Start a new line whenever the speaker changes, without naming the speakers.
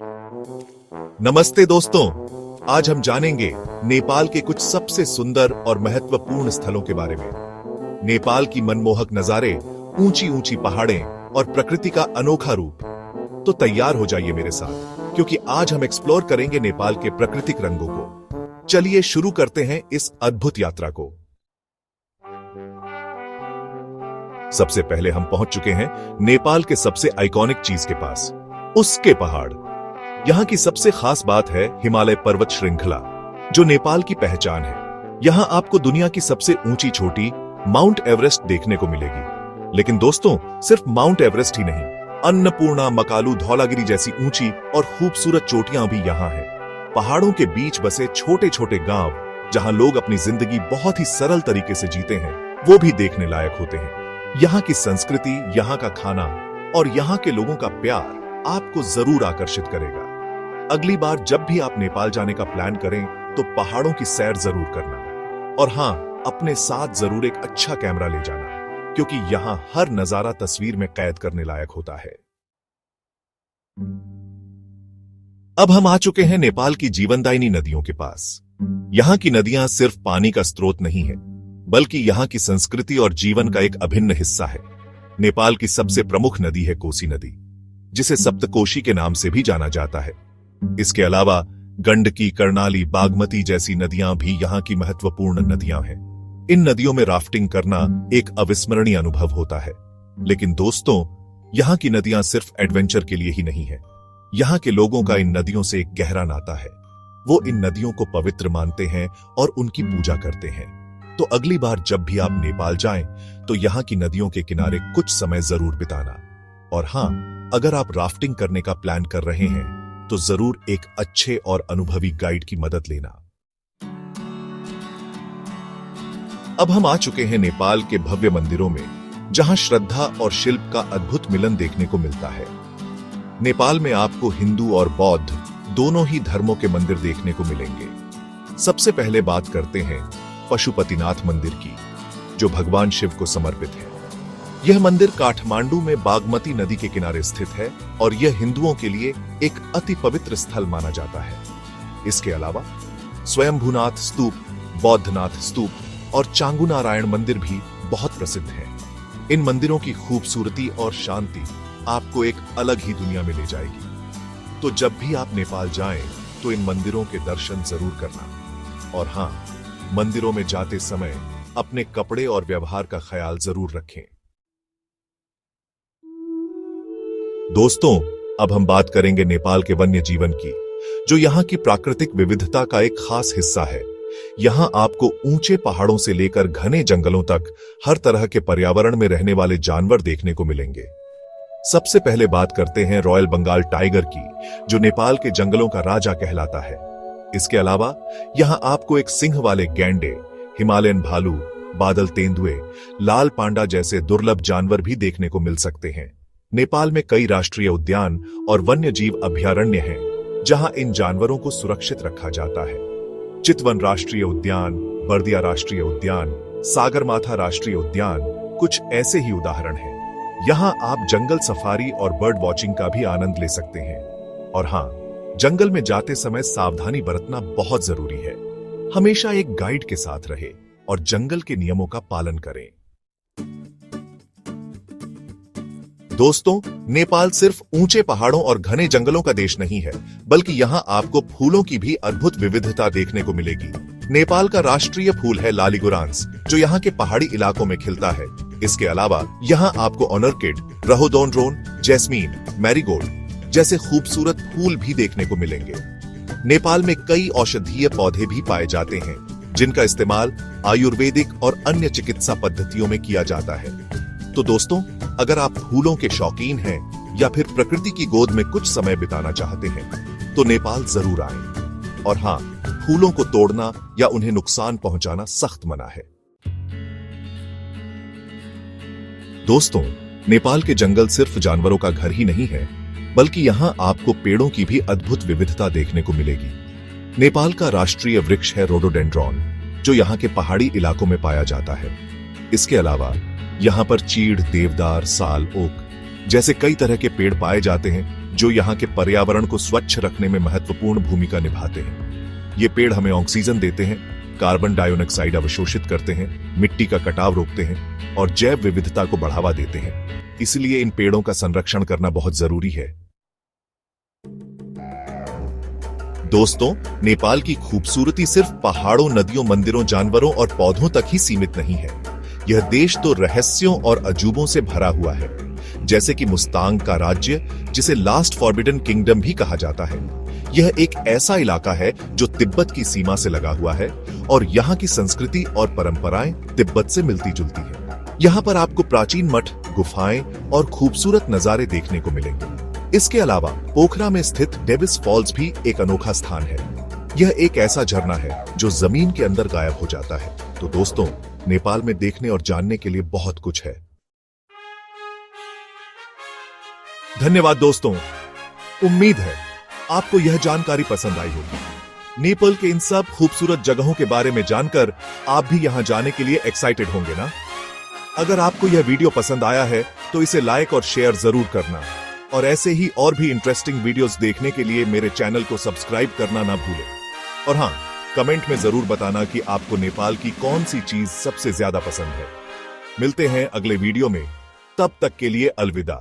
नमस्ते दोस्तों, आज हम जानेंगे नेपाल के कुछ सबसे सुंदर और महत्वपूर्ण स्थलों के बारे में। नेपाल की मनमोहक नजारे, ऊंची ऊंची पहाड़ें और प्रकृति का अनोखा रूप। तो तैयार हो जाइए मेरे साथ, क्योंकि आज हम एक्सप्लोर करेंगे नेपाल के प्राकृतिक रंगों को। चलिए शुरू करते हैं इस अद्भुत यात्रा को। सबसे पहले हम पहुंच चुके हैं नेपाल के सबसे आइकॉनिक चीज के पास, उसके पहाड़। यहां की सबसे खास बात है हिमालय पर्वत श्रृंखला, जो नेपाल की पहचान है। यहां आपको दुनिया की सबसे ऊंची चोटी माउंट एवरेस्ट देखने को मिलेगी। लेकिन दोस्तों, सिर्फ माउंट एवरेस्ट ही नहीं, अन्नपूर्णा, मकालू, धौलागिरी जैसी ऊंची और खूबसूरत चोटियां भी यहां हैं। पहाड़ों के बीच बसे छोटे छोटे गांव, जहां लोग अपनी जिंदगी बहुत ही सरल तरीके से जीते हैं, वो भी देखने लायक होते हैं। यहाँ की संस्कृति, यहाँ का खाना और यहाँ के लोगों का प्यार आपको जरूर आकर्षित करेगा। अगली बार जब भी आप नेपाल जाने का प्लान करें, तो पहाड़ों की सैर जरूर करना। और हां, अपने साथ जरूर एक अच्छा कैमरा ले जाना, क्योंकि यहाँ हर नजारा तस्वीर में कैद करने लायक होता है। अब हम आ चुके हैं नेपाल की जीवनदायिनी नदियों के पास। यहाँ की नदियां सिर्फ पानी का स्रोत नहीं है, बल्कि यहाँ की संस्कृति और जीवन का एक अभिन्न हिस्सा है। नेपाल की सबसे प्रमुख नदी है कोसी नदी, जिसे सप्तकोशी के नाम से भी जाना जाता है। इसके अलावा गंडकी, कर्णाली, बागमती जैसी नदियां भी यहाँ की महत्वपूर्ण नदियां हैं। इन नदियों में राफ्टिंग करना एक अविस्मरणीय अनुभव होता है। लेकिन दोस्तों, यहाँ की नदियां सिर्फ एडवेंचर के लिए ही नहीं है। यहाँ के लोगों का इन नदियों से एक गहरा नाता है। वो इन नदियों को पवित्र मानते हैं और उनकी पूजा करते हैं। तो अगली बार जब भी आप नेपाल जाएं, तो यहाँ की नदियों के किनारे कुछ समय जरूर बिताना। और हां, अगर आप राफ्टिंग करने का प्लान कर रहे हैं, तो जरूर एक अच्छे और अनुभवी गाइड की मदद लेना। अब हम आ चुके हैं नेपाल के भव्य मंदिरों में, जहां श्रद्धा और शिल्प का अद्भुत मिलन देखने को मिलता है। नेपाल में आपको हिंदू और बौद्ध दोनों ही धर्मों के मंदिर देखने को मिलेंगे। सबसे पहले बात करते हैं पशुपतिनाथ मंदिर की, जो भगवान शिव को समर्पित है। यह मंदिर काठमांडू में बागमती नदी के किनारे स्थित है और यह हिंदुओं के लिए एक अति पवित्र स्थल माना जाता है। इसके अलावा स्वयंभूनाथ स्तूप, बौद्धनाथ स्तूप और चांगुनारायण मंदिर भी बहुत प्रसिद्ध हैं। इन मंदिरों की खूबसूरती और शांति आपको एक अलग ही दुनिया में ले जाएगी। तो जब भी आप नेपाल जाएं, तो इन मंदिरों के दर्शन जरूर करना। और हां, मंदिरों में जाते समय अपने कपड़े और व्यवहार का ख्याल जरूर रखें। दोस्तों, अब हम बात करेंगे नेपाल के वन्य जीवन की, जो यहाँ की प्राकृतिक विविधता का एक खास हिस्सा है। यहाँ आपको ऊंचे पहाड़ों से लेकर घने जंगलों तक हर तरह के पर्यावरण में रहने वाले जानवर देखने को मिलेंगे। सबसे पहले बात करते हैं रॉयल बंगाल टाइगर की, जो नेपाल के जंगलों का राजा कहलाता है। इसके अलावा यहाँ आपको एक सिंह वाले गैंडे, हिमालयन भालू, बादल तेंदुए, लाल पांडा जैसे दुर्लभ जानवर भी देखने को मिल सकते हैं। नेपाल में कई राष्ट्रीय उद्यान और वन्य जीव अभयारण्य हैं, जहां इन जानवरों को सुरक्षित रखा जाता है। चितवन राष्ट्रीय उद्यान, बर्दिया राष्ट्रीय उद्यान, सागरमाथा राष्ट्रीय उद्यान कुछ ऐसे ही उदाहरण हैं। यहाँ आप जंगल सफारी और बर्ड वॉचिंग का भी आनंद ले सकते हैं। और हां, जंगल में जाते समय सावधानी बरतना बहुत जरूरी है। हमेशा एक गाइड के साथ रहे और जंगल के नियमों का पालन करें। दोस्तों, नेपाल सिर्फ ऊंचे पहाड़ों और घने जंगलों का देश नहीं है, बल्कि यहाँ आपको फूलों की भी अद्भुत विविधता देखने को मिलेगी। नेपाल का राष्ट्रीय फूल है लालीगुरांस, जो यहाँ के पहाड़ी इलाकों में खिलता है। इसके अलावा यहाँ आपको ऑर्किड, रहोडोडेंड्रोन, जैस्मीन, मैरीगोल्ड जैसे खूबसूरत फूल भी देखने को मिलेंगे। नेपाल में कई औषधीय पौधे भी पाए जाते हैं, जिनका इस्तेमाल आयुर्वेदिक और अन्य चिकित्सा पद्धतियों में किया जाता है। तो दोस्तों, अगर आप फूलों के शौकीन हैं या फिर प्रकृति की गोद में कुछ समय बिताना चाहते हैं, तो नेपाल जरूर आएं। और हां, फूलों को तोड़ना या उन्हें नुकसान पहुंचाना सख्त मना है। दोस्तों, नेपाल के जंगल सिर्फ जानवरों का घर ही नहीं है, बल्कि यहाँ आपको पेड़ों की भी अद्भुत विविधता देखने को मिलेगी। नेपाल का राष्ट्रीय वृक्ष है रोडोडेंड्रॉन, जो यहाँ के पहाड़ी इलाकों में पाया जाता है। इसके अलावा यहाँ पर चीड़, देवदार, साल, ओक जैसे कई तरह के पेड़ पाए जाते हैं, जो यहाँ के पर्यावरण को स्वच्छ रखने में महत्वपूर्ण भूमिका निभाते हैं। ये पेड़ हमें ऑक्सीजन देते हैं, कार्बन डाइऑक्साइड अवशोषित करते हैं, मिट्टी का कटाव रोकते हैं और जैव विविधता को बढ़ावा देते हैं। इसलिए इन पेड़ों का संरक्षण करना बहुत जरूरी है। दोस्तों, नेपाल की खूबसूरती सिर्फ पहाड़ों, नदियों, मंदिरों, जानवरों और पौधों तक ही सीमित नहीं है। यह देश तो रहस्यों और अजूबों से भरा हुआ है, जैसे कि मुस्तांग का राज्य, जिसे लास्ट फॉरबिडन किंगडम भी कहा जाता है। यह एक ऐसा इलाका है जो तिब्बत की सीमा से लगा हुआ है और यहाँ की संस्कृति और परंपराएं तिब्बत से मिलती जुलती हैं। यहाँ पर आपको प्राचीन मठ, गुफाएं और खूबसूरत नजारे देखने को मिलेंगे। इसके अलावा पोखरा में स्थित डेविस फॉल्स भी एक अनोखा स्थान है। यह एक ऐसा झरना है जो जमीन के अंदर गायब हो जाता है। तो दोस्तों, नेपाल में देखने और जानने के लिए बहुत कुछ है। धन्यवाद दोस्तों, उम्मीद है आपको यह जानकारी पसंद आई होगी। नेपाल के इन सब खूबसूरत जगहों के बारे में जानकर आप भी यहां जाने के लिए एक्साइटेड होंगे ना? अगर आपको यह वीडियो पसंद आया है तो इसे लाइक और शेयर जरूर करना और ऐसे ही और भी इंटरेस्टिंग वीडियोस देखने के लिए मेरे चैनल को सब्सक्राइब करना ना भूलें। और हां, कमेंट में जरूर बताना कि आपको नेपाल की कौन सी चीज सबसे ज्यादा पसंद है। मिलते हैं अगले वीडियो में, तब तक के लिए अलविदा।